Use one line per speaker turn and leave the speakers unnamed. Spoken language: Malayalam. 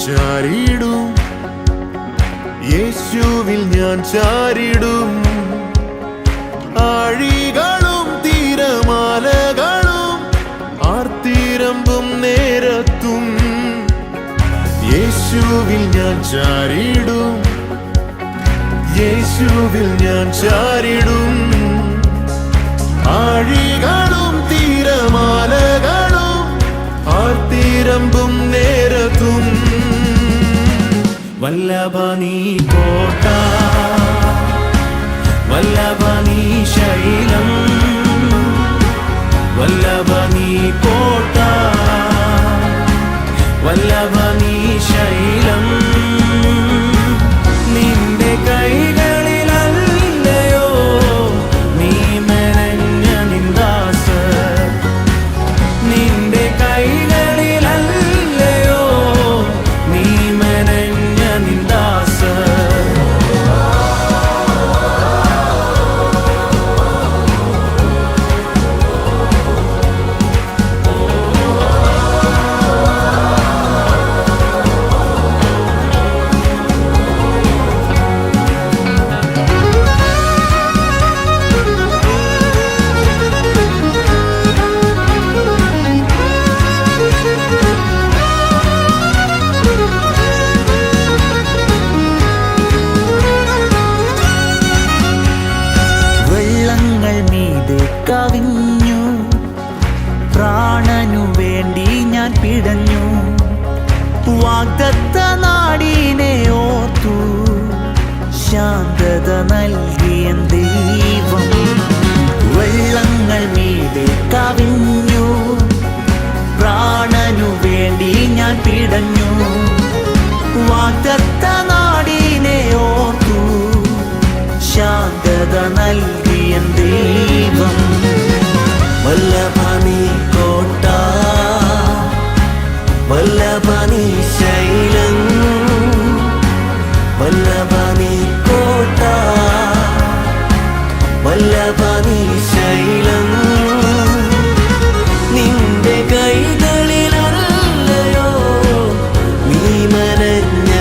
ചാരിടും, യേശുവിൽ ഞാൻ ചാരിടും. ആഴികളും തിരമാലകളും ആർത്തിരമ്പും നേരത്തും യേശുവിൽ ഞാൻ ചാരിടും, യേശുവിൽ ഞാൻ ചാരിടും. ആഴികളും തിരമാലകളും ആർത്തിരമ്പും നേരത്തും
വല്ലഭ നീ കോട്ട, വല്ലഭ നീ ശൈലം, വല്ലഭ നീ കോട്ട, വല്ലഭ നീ ശൈലം. നിന്റെ കൈകളിലല്ലയോ നീ മെനഞ്ഞ നിന്ദാസർ, നിന്റെ കൈകളിലല്ലയോ നീ മെനഞ്ഞ നിന്ദാസർ.
കവിഞ്ഞു പ്രാണനു വേണ്ടി ഞാൻ പിടഞ്ഞു. വാഗ്ദത്ത നാടിനെ ഓർത്തു ശാന്തത നൽകിയ ദൈവം. വെള്ളങ്ങൾ മീതെ കവിഞ്ഞു പ്രാണനു വേണ്ടി ഞാൻ പിടഞ്ഞു. വാഗ്ദത്ത നാടിനെ ഓർത്തു ശാന്തത നൽകിയ ദൈവം. വല്ലഭ നീ കോട്ട, വല്ലഭ നീ ശൈലം, വല്ലഭ നീ കോട്ട, വല്ലഭ നീ ശൈലം. നിന്റെ കൈകളിലല്ലയോ നീ മനഞ്ഞ